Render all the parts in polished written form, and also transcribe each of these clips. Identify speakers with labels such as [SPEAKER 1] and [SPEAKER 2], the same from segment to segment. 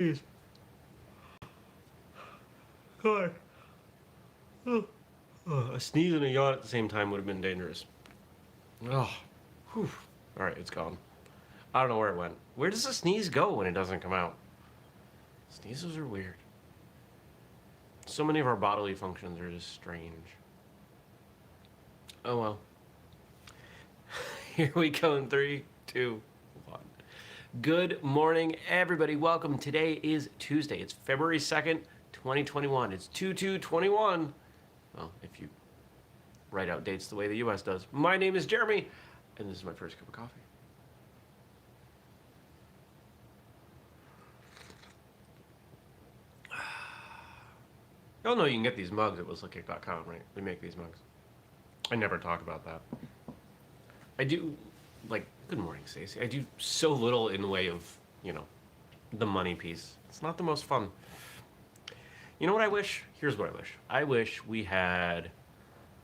[SPEAKER 1] Jeez. God. Oh. A sneeze and a yawn at the same time would have been dangerous. Oh. Whew. Alright, it's gone. I don't know where it went. Where does a sneeze go when it doesn't come out? Sneezes are weird. So many of our bodily functions are just strange. Oh well. Here we go in 3, 2, 1. Good morning, everybody. Welcome. Today is Tuesday. It's February 2nd, 2021. It's 2/2/21. Well, if you write out dates the way the US does. My name is Jeremy, and this is my first cup of coffee. Y'all know you can get these mugs at whistlekick.com, right? We make these mugs. I never talk about that. I do, like, good morning, Stacey. I do so little in the way of, the money piece. It's not the most fun. You know what I wish? Here's what I wish. I wish we had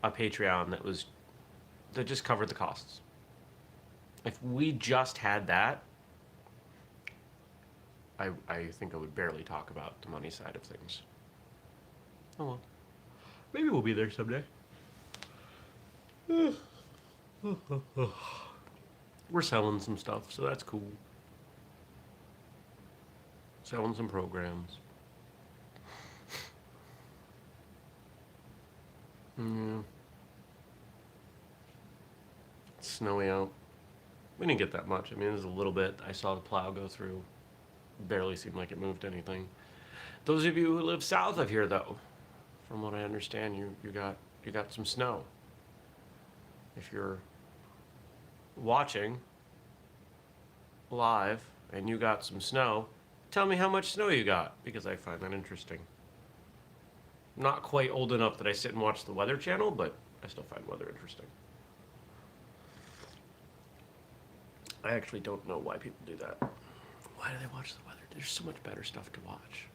[SPEAKER 1] a Patreon that just covered the costs. If we just had that, I think I would barely talk about the money side of things. Oh well. Maybe we'll be there someday. We're selling some stuff, so that's cool. Selling some programs. Yeah. It's snowy out. We didn't get that much. I mean, it was a little bit. I saw the plow go through. Barely seemed like it moved anything. Those of you who live south of here, though, from what I understand, you got some snow. If you're watching live and you got some snow, tell me how much snow you got, because I find that interesting. Not quite old enough that I sit and watch the Weather Channel, but I still find weather interesting. I actually don't know why people do that. Why do they watch the weather? There's so much better stuff to watch.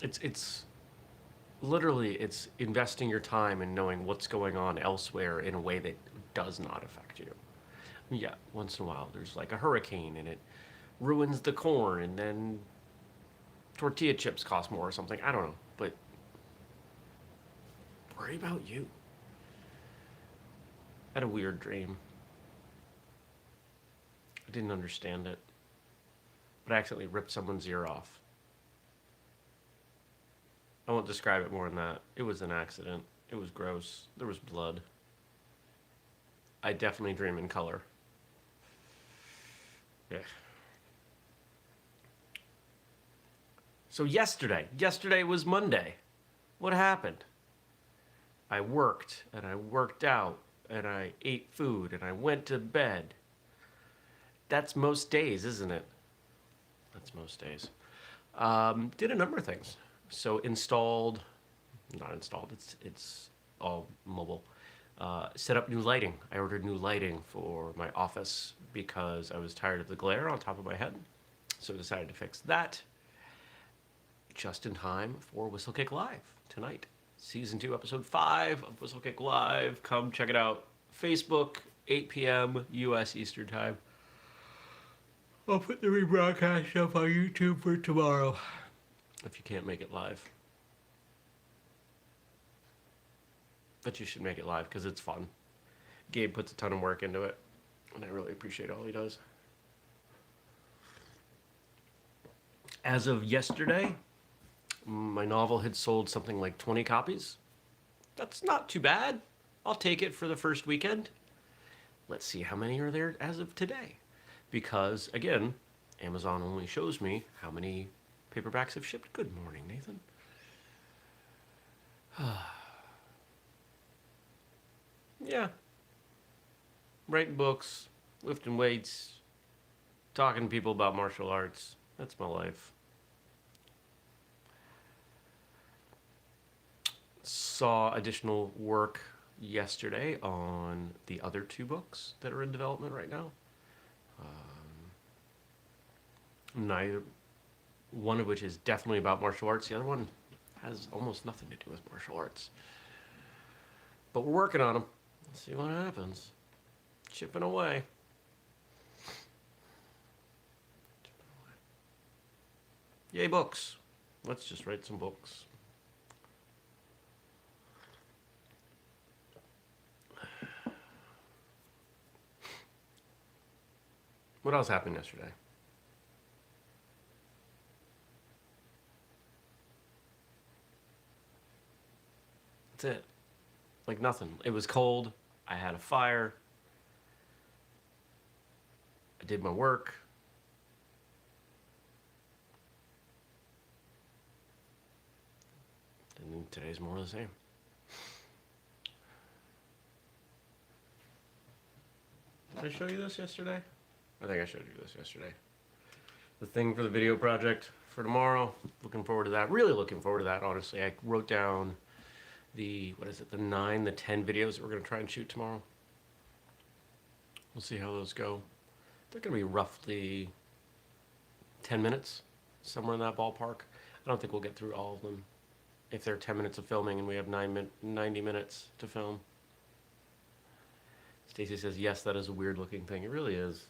[SPEAKER 1] It's literally, it's investing your time in knowing what's going on elsewhere in a way that does not affect you. Yeah, once in a while there's like a hurricane and it ruins the corn, and then tortilla chips cost more or something. I don't know, but worry about you. I had a weird dream. I didn't understand it, but I accidentally ripped someone's ear off. I won't describe it more than that. It was an accident. It was gross. There was blood. I definitely dream in color. Yeah. So yesterday was Monday. What happened? I worked, and I worked out, and I ate food, and I went to bed. That's most days, isn't it? That's most days. Did a number of things. So not installed, it's all mobile. Set up new lighting. I ordered new lighting for my office because I was tired of the glare on top of my head. So I decided to fix that just in time for Whistlekick Live tonight. Season 2, Episode 5 of Whistlekick Live. Come check it out. Facebook, 8 p.m. U.S. Eastern Time. I'll put the rebroadcast up on YouTube for tomorrow, if you can't make it live. But you should make it live because it's fun. Gabe puts a ton of work into it, and I really appreciate all he does. As of yesterday, my novel had sold something like 20 copies. That's not too bad. I'll take it for the first weekend. Let's see how many are there as of today. Because, again, Amazon only shows me how many paperbacks have shipped. Good morning, Nathan. Yeah. Writing books, lifting weights, talking to people about martial arts. That's my life. Saw additional work yesterday on the other 2 books that are in development right now. Neither one of which is definitely about martial arts. The other one has almost nothing to do with martial arts. But we're working on them. Let's see what happens. Chipping away. Yay, books. Let's just write some books. What else happened yesterday? That's it. Like nothing. It was cold. I had a fire. I did my work. And today's more of the same. Did I show you this yesterday? I think I showed you this yesterday. The thing for the video project for tomorrow. Looking forward to that. Really looking forward to that, honestly. I wrote down the 9, the 10 videos that we're going to try and shoot tomorrow. We'll see how those go. They're going to be roughly 10 minutes, somewhere in that ballpark. I don't think we'll get through all of them. If they're 10 minutes of filming and we have 90 minutes to film. Stacy says, yes, that is a weird looking thing. It really is.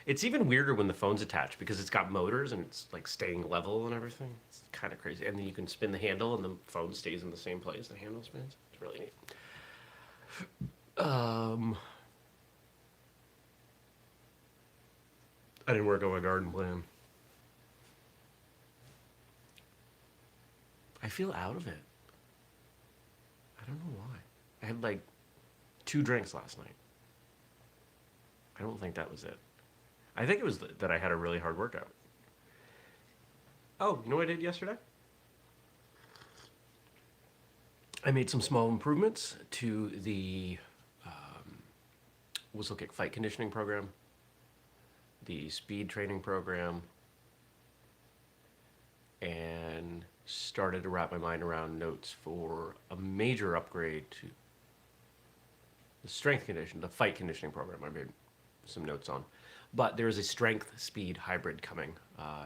[SPEAKER 1] It's even weirder when the phone's attached because it's got motors and it's like staying level and everything. It's kind of crazy. And then you can spin the handle and the phone stays in the same place. The handle spins. It's really neat. I didn't work on my garden plan. I feel out of it. I don't know why. I had like 2 drinks last night. I don't think that was it. I think it was that I had a really hard workout. Oh, you know what I did yesterday? I made some small improvements to the whistlekick fight conditioning program, the speed training program, and started to wrap my mind around notes for a major upgrade to the strength condition, the fight conditioning program. I made some notes on. But there is a strength speed hybrid coming.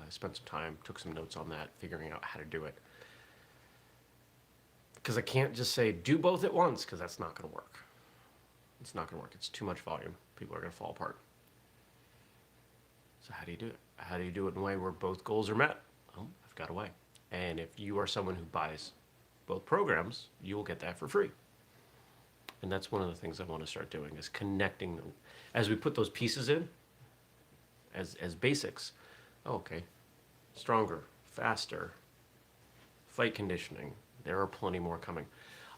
[SPEAKER 1] Spent some time, took some notes on that, figuring out how to do it. Because I can't just say do both at once, because that's not going to work. It's not going to work. It's too much volume. People are going to fall apart. So how do you do it? How do you do it in a way where both goals are met? Oh, I've got a way. And if you are someone who buys both programs, you will get that for free. And that's one of the things I want to start doing is connecting them. As we put those pieces in, as basics, oh, okay, stronger, faster, fight conditioning, there are plenty more coming.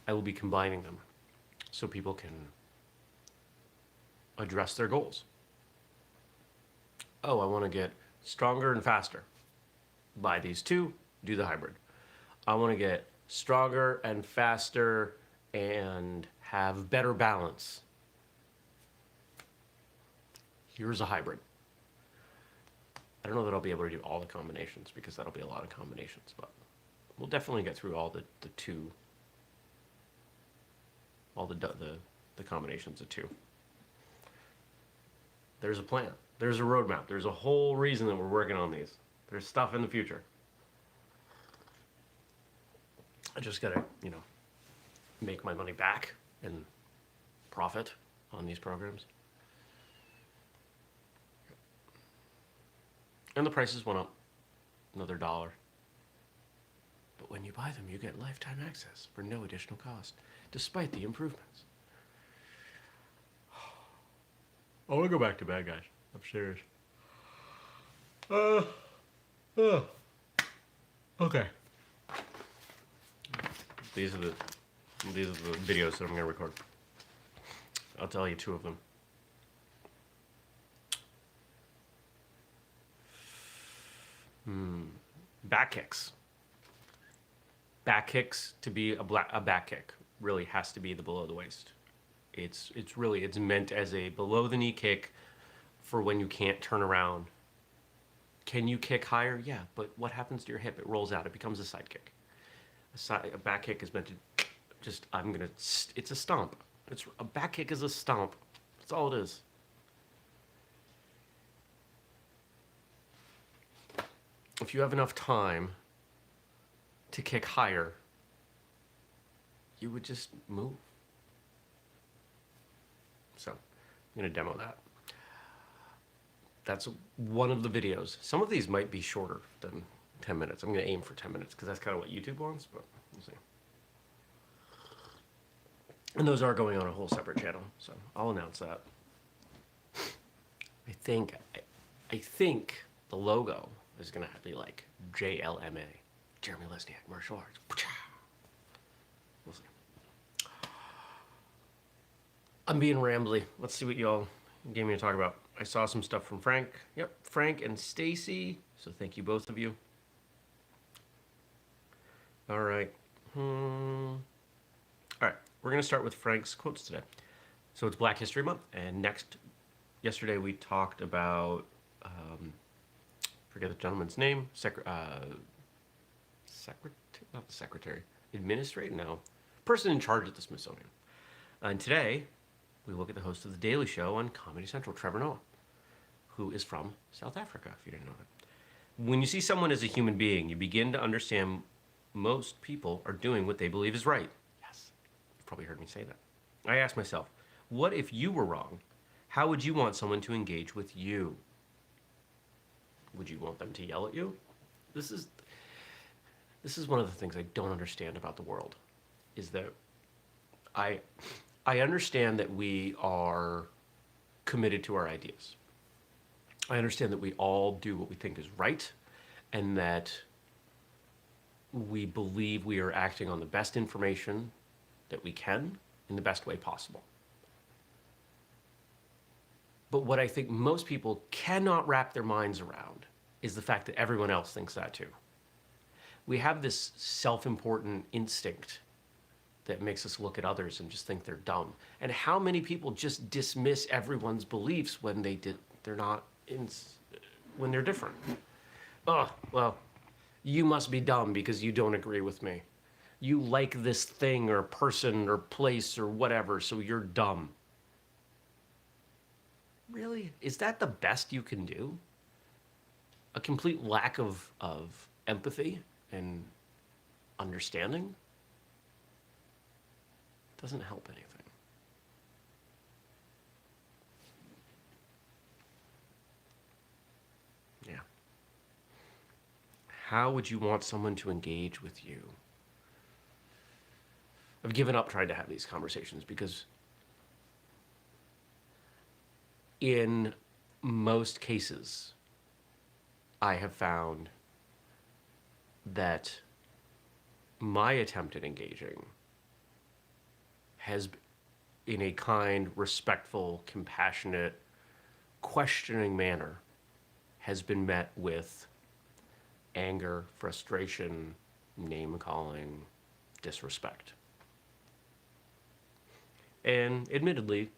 [SPEAKER 1] I will be combining them so people can address their goals. Oh, I want to get stronger and faster. Buy these 2, do the hybrid. I want to get stronger and faster and have better balance. Here's a hybrid. I don't know that I'll be able to do all the combinations because that'll be a lot of combinations, but we'll definitely get through all the combinations of 2. There's a plan. There's a roadmap. There's a whole reason that we're working on these. There's stuff in the future. I just gotta, make my money back and profit on these programs. And the prices went up another $1. But when you buy them, you get lifetime access for no additional cost, despite the improvements. I want to go back to bed, guys. I'm serious. Okay. These are the videos that I'm going to record. I'll tell you 2 of them. Back kicks. Back kicks, to be a back kick, really has to be the below the waist. It's meant as a below the knee kick for when you can't turn around. Can you kick higher? Yeah, but what happens to your hip? It rolls out. It becomes a side kick. A back kick is meant to just, it's a stomp. A back kick is a stomp. That's all it is. If you have enough time to kick higher, you would just move. So, I'm going to demo that. That's one of the videos. Some of these might be shorter than 10 minutes. I'm going to aim for 10 minutes because that's kind of what YouTube wants, but we'll see. And those are going on a whole separate channel, so I'll announce that. I think the logo is going to be like JLMA, Jeremy Lesniak, Martial Arts. We'll see. I'm being rambly. Let's see what y'all gave me to talk about. I saw some stuff from Frank. Yep, Frank and Stacy. So thank you, both of you. All right. All right. We're going to start with Frank's quotes today. So it's Black History Month. And yesterday we talked about, forget the gentleman's name, administrator? No. Person in charge at the Smithsonian. And today, we look at the host of The Daily Show on Comedy Central, Trevor Noah, who is from South Africa, if you didn't know that. When you see someone as a human being, you begin to understand most people are doing what they believe is right. Yes, you've probably heard me say that. I ask myself, what if you were wrong? How would you want someone to engage with you? Would you want them to yell at you? This is one of the things I don't understand about the world, is that I understand that we are committed to our ideas. I understand that we all do what we think is right, and that we believe we are acting on the best information that we can in the best way possible. But what I think most people cannot wrap their minds around is the fact that everyone else thinks that too. We have this self-important instinct that makes us look at others and just think they're dumb. And how many people just dismiss everyone's beliefs when when they're different? Oh, well, you must be dumb because you don't agree with me. You like this thing or person or place or whatever, so you're dumb. Really? Is that the best you can do? A complete lack of empathy and understanding doesn't help anything. Yeah. How would you want someone to engage with you? I've given up trying to have these conversations because in most cases, I have found that my attempt at engaging has, in a kind, respectful, compassionate, questioning manner, has been met with anger, frustration, name-calling, disrespect. And admittedly,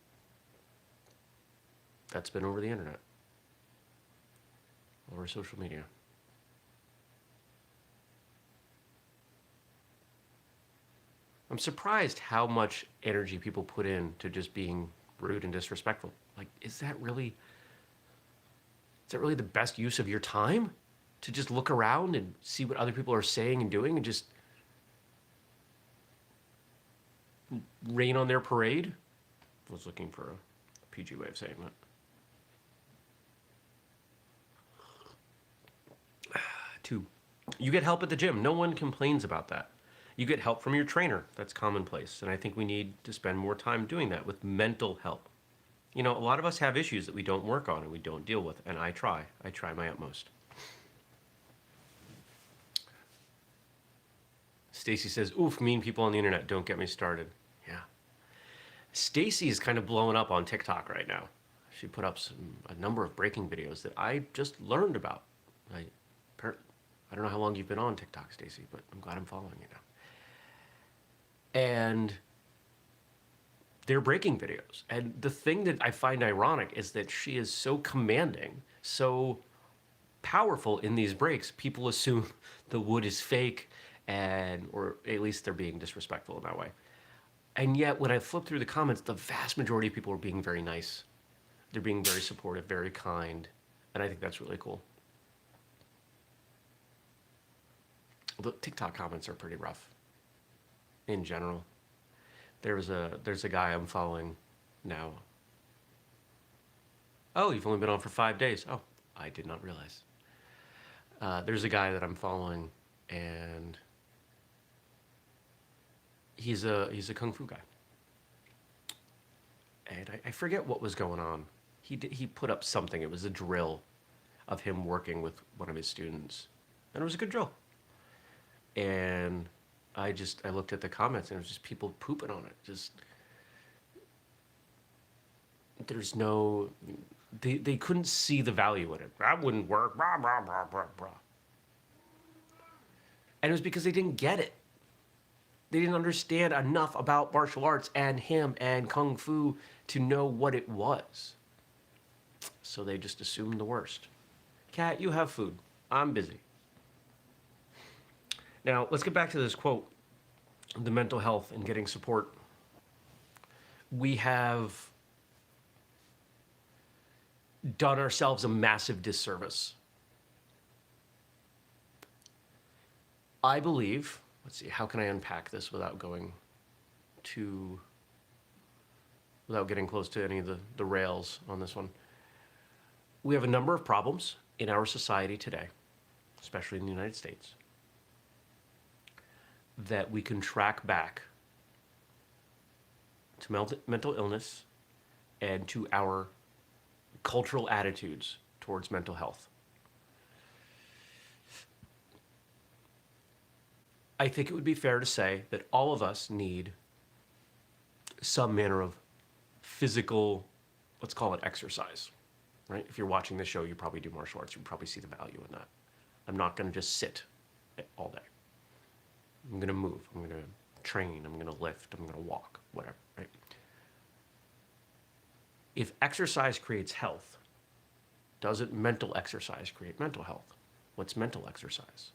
[SPEAKER 1] that's been over the internet, over social media. I'm surprised how much energy people put in to just being rude and disrespectful. Like, is that really the best use of your time? To just look around and see what other people are saying and doing and just rain on their parade? I was looking for a PG way of saying that. 2, you get help at the gym. No one complains about that. You get help from your trainer. That's commonplace. And I think we need to spend more time doing that with mental help. You know, a lot of us have issues that we don't work on and we don't deal with. And I try my utmost. Stacy says, oof, mean people on the internet, don't get me started. Yeah. Stacy is kind of blowing up on TikTok right now. She put up a number of breaking videos that I just learned about. I don't know how long you've been on TikTok, Stacy, but I'm glad I'm following you now. And they're breaking videos. And the thing that I find ironic is that she is so commanding, so powerful in these breaks. People assume the wood is fake, or at least they're being disrespectful in that way. And yet, when I flip through the comments, the vast majority of people are being very nice. They're being very supportive, very kind. And I think that's really cool. The TikTok comments are pretty rough in general. There's a guy I'm following now. Oh, you've only been on for 5 days. Oh, I did not realize. There's a guy that I'm following, and he's a kung fu guy, and I forget what was going on. He put up something. It was a drill of him working with one of his students, and it was a good drill. And I looked at the comments, and it was just people pooping on it. Just there's no they couldn't see the value in it. That wouldn't work. Blah, blah, blah, blah, blah. And it was because they didn't get it. They didn't understand enough about martial arts and him and kung fu to know what it was. So they just assumed the worst. Kat, you have food. I'm busy. Now, let's get back to this quote, the mental health and getting support. We have done ourselves a massive disservice. I believe, let's see, how can I unpack this without getting close to any of the rails on this one? We have a number of problems in our society today, especially in the United States, that we can track back to mental illness and to our cultural attitudes towards mental health. I think it would be fair to say that all of us need some manner of physical, let's call it exercise, right? If you're watching this show, you probably do martial arts. You probably see the value in that. I'm not going to just sit all day. I'm going to move. I'm going to train. I'm going to lift. I'm going to walk, whatever, right? If exercise creates health, doesn't mental exercise create mental health? What's mental exercise?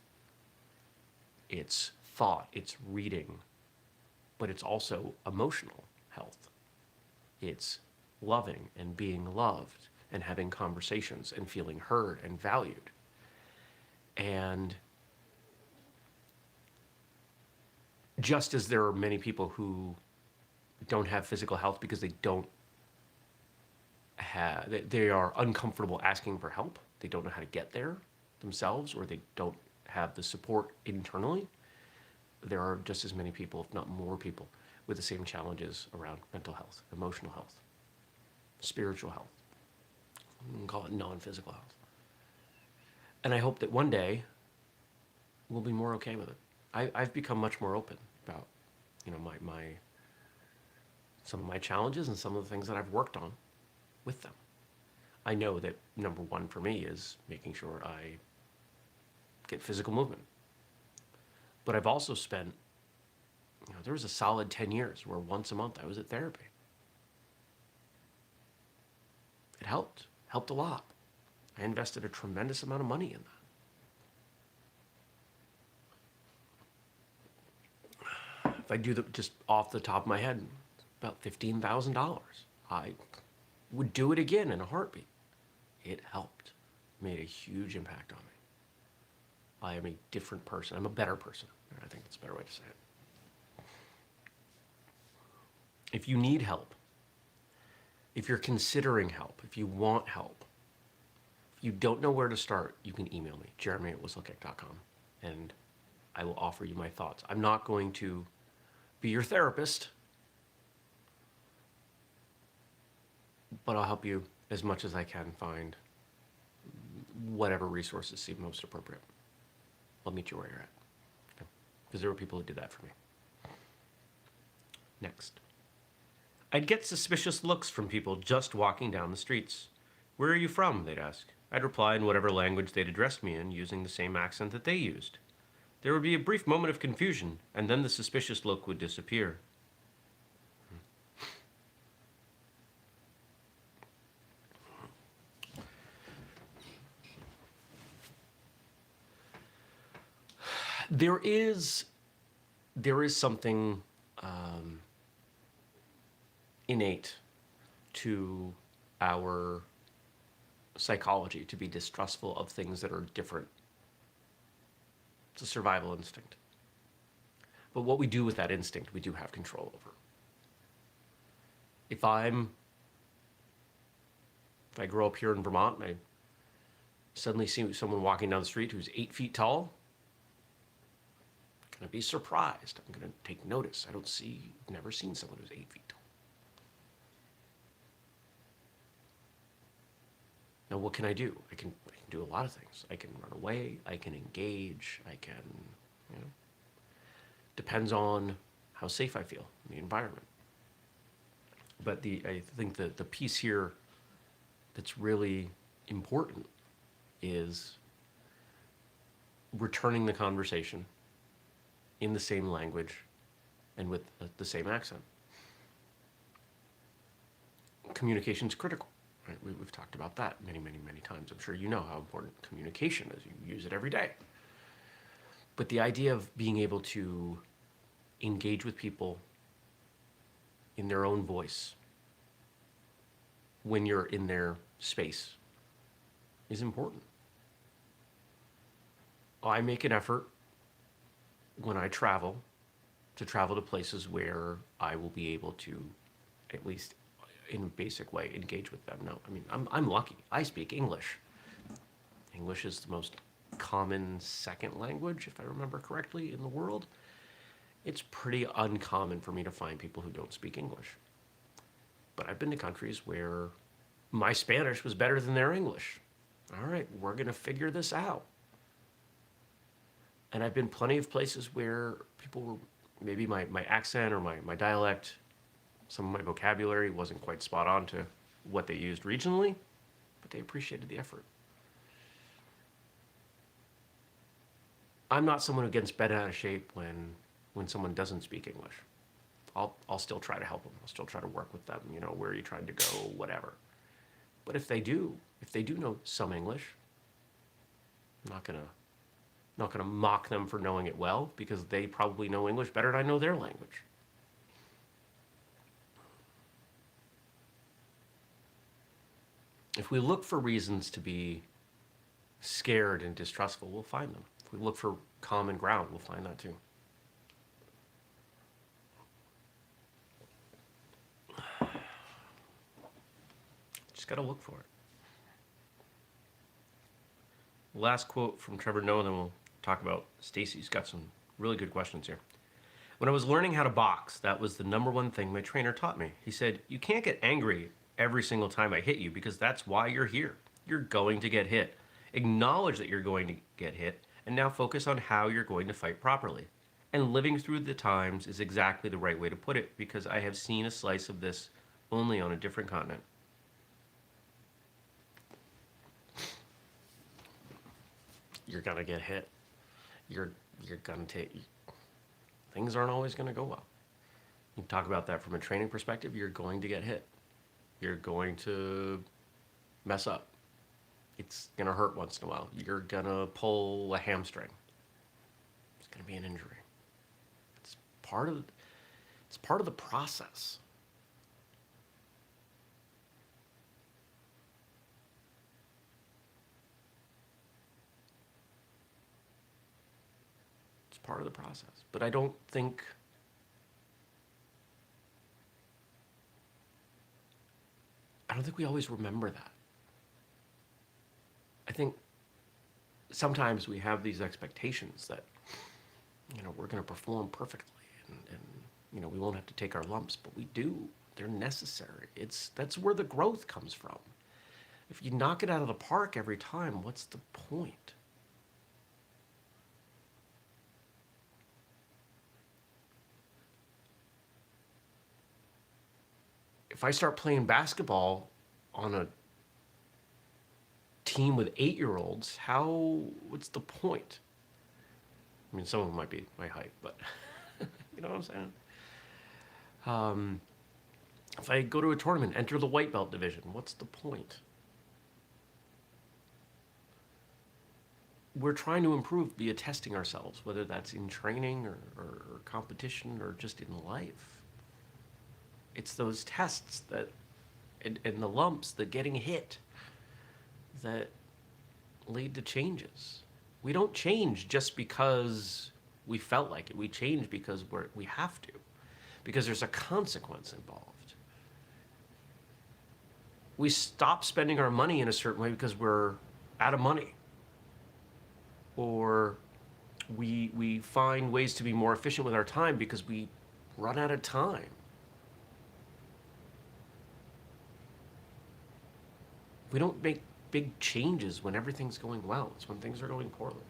[SPEAKER 1] It's thought, it's reading, but it's also emotional health. It's loving and being loved and having conversations and feeling heard and valued. And just as there are many people who don't have physical health because they are uncomfortable asking for help, they don't know how to get there themselves, or they don't have the support internally, there are just as many people, if not more people, with the same challenges around mental health, emotional health, spiritual health. We can call it non-physical health. And I hope that one day we'll be more okay with it. I've become much more open about, my some of my challenges and some of the things that I've worked on with them. I know that number one for me is making sure I get physical movement. But I've also spent, there was a solid 10 years where once a month I was at therapy. It helped a lot. I invested a tremendous amount of money in that. If I do just off the top of my head, about $15,000. I would do it again in a heartbeat. It helped. Made a huge impact on me. I am a different person. I'm a better person. I think that's a better way to say it. If you need help, if you're considering help, if you want help, if you don't know where to start, you can email me, jeremy@whistlekick.com, and I will offer you my thoughts. I'm not going to be your therapist, but I'll help you as much as I can find whatever resources seem most appropriate. I'll meet you where you're at. Because there were people who did that for me. Next. I'd get suspicious looks from people just walking down the streets. "Where are you from?" they'd ask. I'd reply in whatever language they'd addressed me in, using the same accent that they used. There would be a brief moment of confusion, and then the suspicious look would disappear. There is something innate to our psychology to be distrustful of things that are different. It's a survival instinct. But what we do with that instinct, we do have control over. If I grow up here in Vermont and I suddenly see someone walking down the street who's 8 feet tall, I'm going to be surprised. I'm going to take notice. Never seen someone who's 8 feet tall. Now, what can I do? I can do a lot of things. I can run away. I can engage. I can, depends on how safe I feel in the environment. But I think that the piece here that's really important is returning the conversation in the same language and with the same accent. Communication is critical. Right? We've talked about that many, many, many times. I'm sure you know how important communication is. You use it every day. But the idea of being able to engage with people in their own voice when you're in their space is important. I make an effort when I travel to places where I will be able to, at least in a basic way, engage with them. No, I mean, I'm lucky. I speak English. English is the most common second language, if I remember correctly, in the world. It's pretty uncommon for me to find people who don't speak English. But I've been to countries where my Spanish was better than their English. All right, we're going to figure this out. And I've been plenty of places where people were, maybe my accent or my dialect, some of my vocabulary wasn't quite spot on to what they used regionally, but they appreciated the effort. I'm not someone who gets bent out of shape when someone doesn't speak English. I'll still try to help them. I'll still try to work with them. Where are you trying to go? Whatever. But if they do know some English, I'm not gonna mock them for knowing it well, because they probably know English better than I know their language. If we look for reasons to be scared and distrustful, we'll find them. If we look for common ground, we'll find that too. Just got to look for it. Last quote from Trevor Noah, then we'll talk about Stacy's got some really good questions here. When I was learning how to box, that was the number one thing my trainer taught me. He said, you can't get angry every single time I hit you, because that's why you're here. You're going to get hit. Acknowledge that you're going to get hit, and now focus on how you're going to fight properly. And living through the times is exactly the right way to put it, because I have seen a slice of this only on a different continent. You're gonna get hit. You're gonna things aren't always gonna go well. You talk about that from a training perspective. You're going to get hit. You're going to mess up. It's gonna hurt once in a while. You're gonna pull a hamstring. It's gonna be an injury. It's part of the process. It's part of the process. But I don't think we always remember that. I think sometimes we have these expectations that, we're going to perform perfectly and we won't have to take our lumps, but we do. They're necessary. That's where the growth comes from. If you knock it out of the park every time, what's the point? If I start playing basketball on a team with 8-year-olds, what's the point? I mean, some of them might be my height, but you know what I'm saying? If I go to a tournament, enter the white belt division, what's the point? We're trying to improve via testing ourselves, whether that's in training or competition or just in life. It's those tests and the lumps, the getting hit, that lead to changes. We don't change just because we felt like it. We change because we have to, because there's a consequence involved. We stop spending our money in a certain way because we're out of money, or we find ways to be more efficient with our time because we run out of time. We don't make big changes when everything's going well. It's when things are going poorly.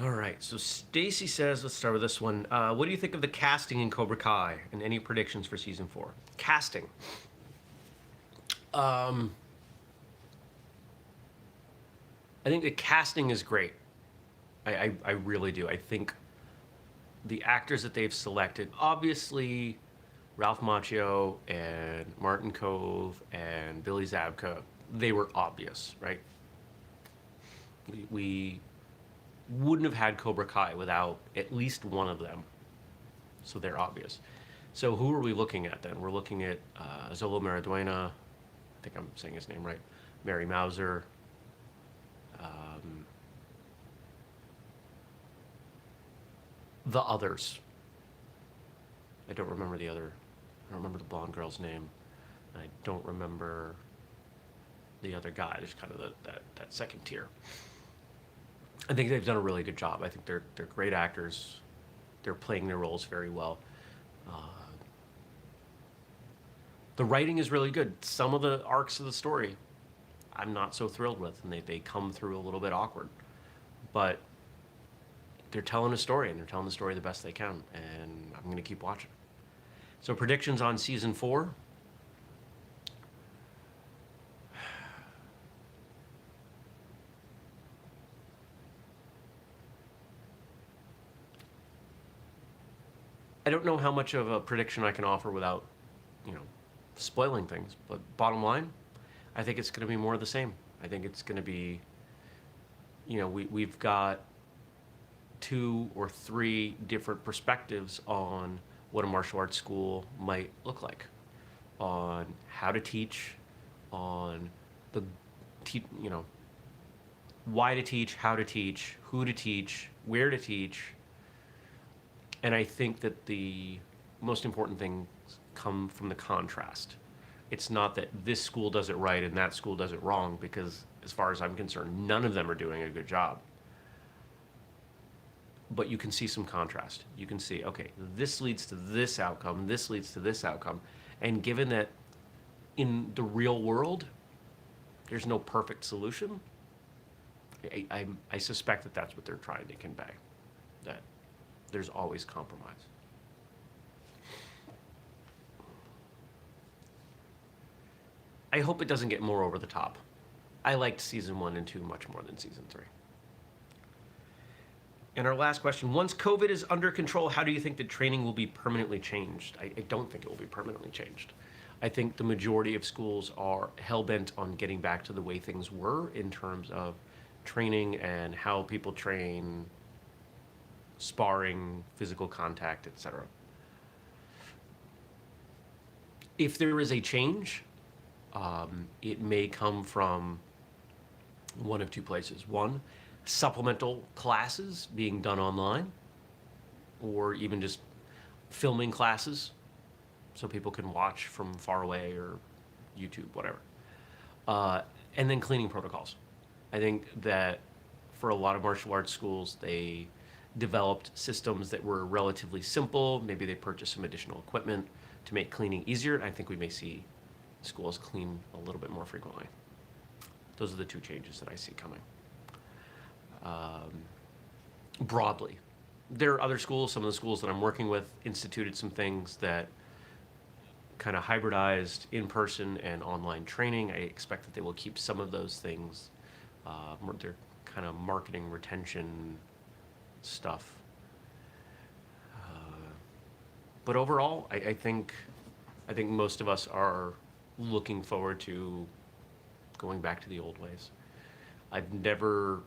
[SPEAKER 1] All right, so Stacy says, let's start with this one. What do you think of the casting in Cobra Kai, and any predictions for season 4? Casting. I think the casting is great. I really do. I think the actors that they've selected, obviously Ralph Macchio and Martin Kove and Billy Zabka, they were obvious, right? We wouldn't have had Cobra Kai without at least one of them. So they're obvious. So who are we looking at then? We're looking at Zolo Maraduena, I think I'm saying his name right, Mary Mauser, the others. I don't remember the blonde girl's name. I don't remember the other guy. There's kind of that second tier. I think they've done a really good job. I think they're great actors. They're playing their roles very well. The writing is really good. Some of the arcs of the story I'm not so thrilled with, and they come through a little bit awkward. But they're telling a story, and they're telling the story the best they can, and I'm going to keep watching. So predictions on season 4. I don't know how much of a prediction I can offer without, spoiling things. But bottom line, I think it's going to be more of the same. I think it's going to be, we've got 2 or 3 different perspectives on what a martial arts school might look like, on how to teach, on the, why to teach, how to teach, who to teach, where to teach. And I think that the most important things come from the contrast. It's not that this school does it right and that school does it wrong, because as far as I'm concerned, none of them are doing a good job. But you can see some contrast. You can see, okay, this leads to this outcome, this leads to this outcome. And given that in the real world, there's no perfect solution, I suspect that that's what they're trying to convey, that there's always compromise. I hope it doesn't get more over the top. I liked season 1 and 2 much more than season 3. And our last question, once COVID is under control, how do you think the training will be permanently changed? I don't think it will be permanently changed. I think the majority of schools are hell-bent on getting back to the way things were in terms of training and how people train, sparring, physical contact, etc. If there is a change, it may come from one of 2 places. One, supplemental classes being done online, or even just filming classes so people can watch from far away, or YouTube, whatever. And then cleaning protocols. I think that for a lot of martial arts schools, they developed systems that were relatively simple. Maybe they purchased some additional equipment to make cleaning easier. I think we may see schools clean a little bit more frequently. Those are the 2 changes that I see coming. Broadly. There are other schools, some of the schools that I'm working with instituted some things that kind of hybridized in-person and online training. I expect that they will keep some of those things. They're kind of marketing retention stuff. But overall, I think most of us are looking forward to going back to the old ways. I've never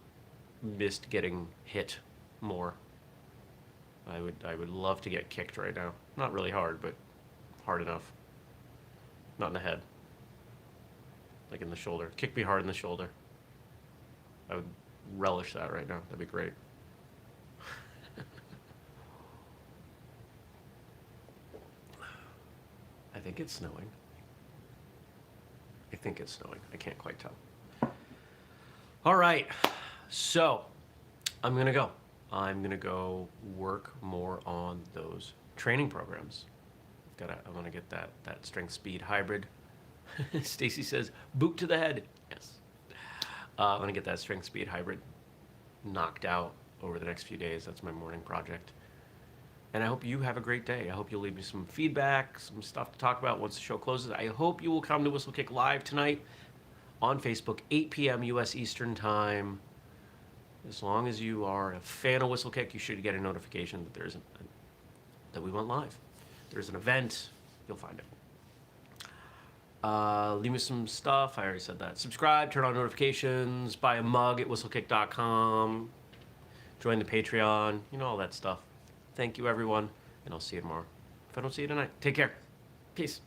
[SPEAKER 1] missed getting hit more. I would love to get kicked right now. Not really hard, but hard enough. Not in the head. Like in the shoulder. Kick me hard in the shoulder. I would relish that right now. That'd be great. think it's snowing. I can't quite tell. All right, so I'm gonna go. I'm gonna go work more on those training programs. I want to get that strength speed hybrid. Stacy says, boot to the head. Yes. I'm gonna get that strength speed hybrid knocked out over the next few days. That's my morning project. And I hope you have a great day. I hope you'll leave me some feedback, some stuff to talk about once the show closes. I hope you will come to Whistlekick Live tonight on Facebook, 8 p.m. U.S. Eastern Time. As long as you are a fan of Whistlekick, you should get a notification that that we went live. There's an event. You'll find it. Leave me some stuff. I already said that. Subscribe, turn on notifications, buy a mug at whistlekick.com, join the Patreon, all that stuff. Thank you, everyone, and I'll see you tomorrow. If I don't see you tonight, take care. Peace.